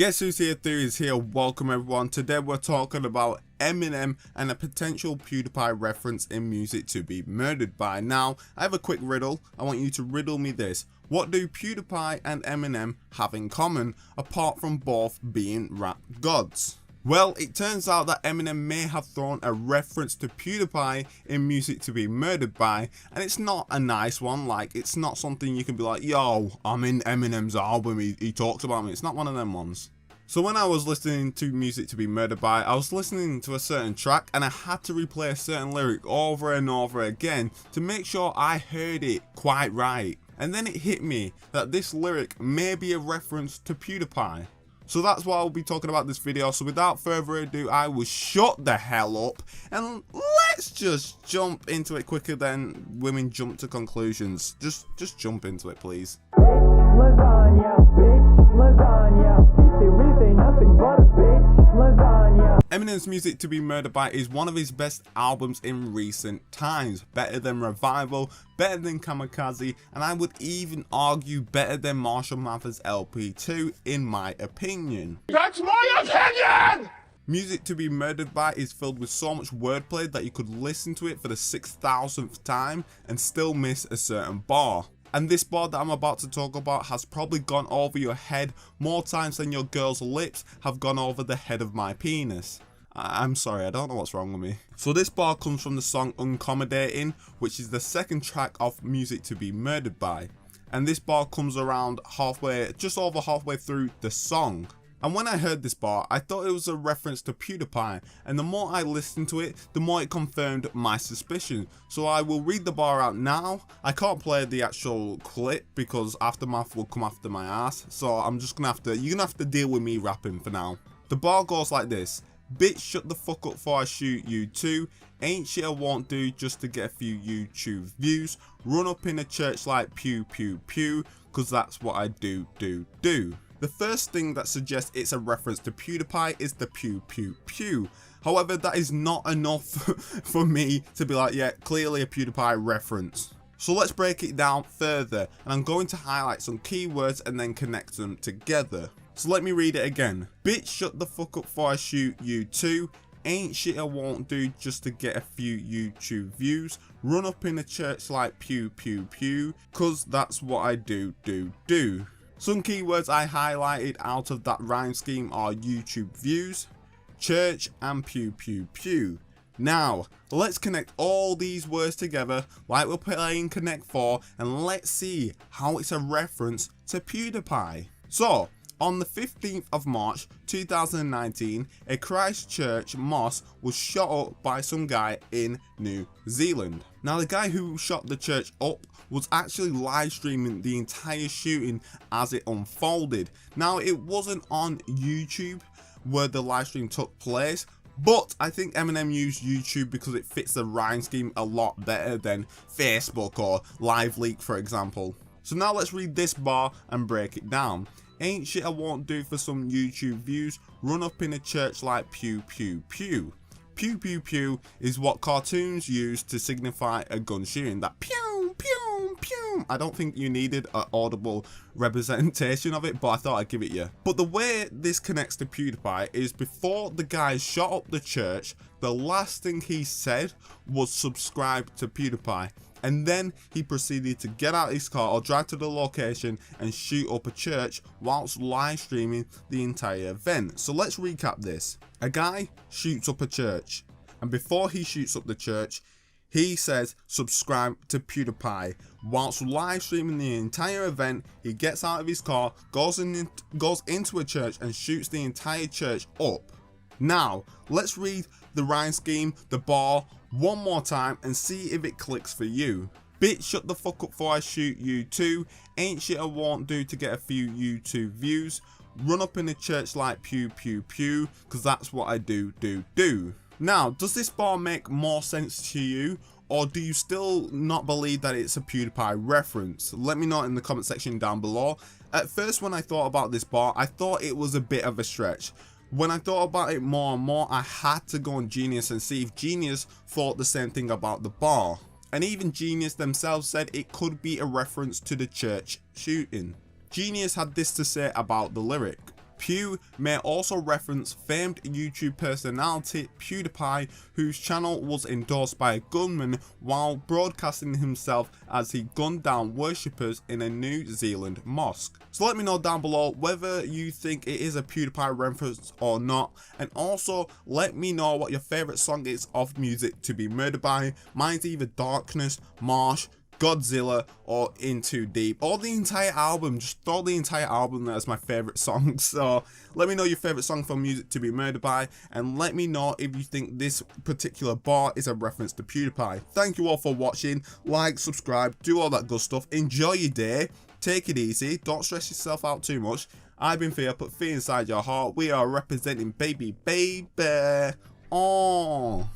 Guess who's here? Theory is here. Welcome everyone. Today we're talking about Eminem and a potential PewDiePie reference in Music to Be Murdered By. Now, I have a quick riddle. I want you to riddle me this. What do PewDiePie and Eminem have in common, apart from both being rap gods? Well, it turns out that Eminem may have thrown a reference to PewDiePie in Music to Be Murdered By, and it's not a nice one. Like, it's not something you can be like, yo, I'm in Eminem's album, he talks about me. It's not one of them ones. So when I was listening to Music to Be Murdered By, I was listening to a certain track and I had to replay a certain lyric over and over again to make sure I heard it quite right. And then it hit me that this lyric may be a reference to PewDiePie. So that's what I'll be talking about this video. So without further ado, I will shut the hell up and let's just jump into it quicker than women jump to conclusions. Just jump into it, please. Lasagna, bitch, lasagna. Theories ain't nothing but a bitch, lasagna. Eminem's Music to Be Murdered By is one of his best albums in recent times. Better than Revival, better than Kamikaze, and I would even argue better than Marshall Mathers LP2 in my opinion. That's my opinion! Music to Be Murdered By is filled with so much wordplay that you could listen to it for the 6,000th time and still miss a certain bar. And this bar that I'm about to talk about has probably gone over your head more times than your girl's lips have gone over the head of my penis. I'm sorry, I don't know what's wrong with me. So this bar comes from the song Uncommodating, which is the second track of Music to Be Murdered By. And this bar comes around halfway, just over halfway through the song. And when I heard this bar, I thought it was a reference to PewDiePie, and the more I listened to it, the more it confirmed my suspicion. So I will read the bar out now. I can't play the actual clip because Aftermath will come after my ass, so I'm just gonna have to, you're gonna have to deal with me rapping for now. The bar goes like this. Bitch, shut the fuck up before I shoot you too. Ain't shit I won't do just to get a few YouTube views. Run up in a church like pew pew pew, cause that's what I do. The first thing that suggests it's a reference to PewDiePie is the pew pew pew. However, that is not enough for me to be like, yeah, clearly a PewDiePie reference. So let's break it down further, and I'm going to highlight some keywords and then connect them together. So let me read it again. Bitch, shut the fuck up before I shoot you too. Ain't shit I won't do just to get a few YouTube views. Run up in a church like pew pew pew, cause that's what I do. Some keywords I highlighted out of that rhyme scheme are YouTube views, church, and pew pew pew. Now, let's connect all these words together like we're playing Connect 4 and let's see how it's a reference to PewDiePie. So, on the 15th of March 2019, a Christchurch mosque was shot up by some guy in New Zealand. Now the guy who shot the church up was actually live streaming the entire shooting as it unfolded. Now it wasn't on YouTube where the live stream took place, but I think Eminem used YouTube because it fits the rhyme scheme a lot better than Facebook or LiveLeak, for example. So now let's read this bar and break it down. Ain't shit I won't do for some YouTube views. Run up in a church like pew pew pew. Pew pew pew is what cartoons use to signify a gun shooting. That pew pew pew. I don't think you needed an audible representation of it, but I thought I'd give it you. But the way this connects to PewDiePie is before the guy shot up the church, the last thing he said was subscribe to PewDiePie. And then he proceeded to get out his car or drive to the location and shoot up a church whilst live streaming the entire event. So let's recap this. A guy shoots up a church, and before he shoots up the church, he says subscribe to PewDiePie. Whilst live streaming the entire event, he gets out of his car, goes into a church and shoots the entire church up. Now, let's read the rhyme scheme, the bar, one more time and see if it clicks for you. Bitch, shut the fuck up before I shoot you too. Ain't shit I won't do to get a few YouTube views. Run up in a church like pew pew pew, cause that's what I do. Now, does this bar make more sense to you, or do you still not believe that it's a PewDiePie reference? Let me know in the comment section down below. At first when I thought about this bar, I thought it was a bit of a stretch. When I thought about it more and more, I had to go on Genius and see if Genius thought the same thing about the bar. And even Genius themselves said it could be a reference to the church shooting. Genius had this to say about the lyric. Pew may also reference famed YouTube personality Pewdiepie, whose channel was endorsed by a gunman while broadcasting himself as he gunned down worshippers in a New Zealand mosque. So let me know down below whether you think it is a PewDiePie reference or not, and also let me know what your favourite song is of Music to Be Murdered By. Mine's either Darkness, Marsh, Godzilla, or In Too Deep, or the entire album. Just throw the entire album there as my favourite song. So let me know your favourite song from Music to Be Murdered By, and let me know if you think this particular bar is a reference to PewDiePie. Thank you all for watching. Like, subscribe, do all that good stuff. Enjoy your day. Take it easy. Don't stress yourself out too much. I've been Fear, put fear inside your heart. We are representing baby. Oh.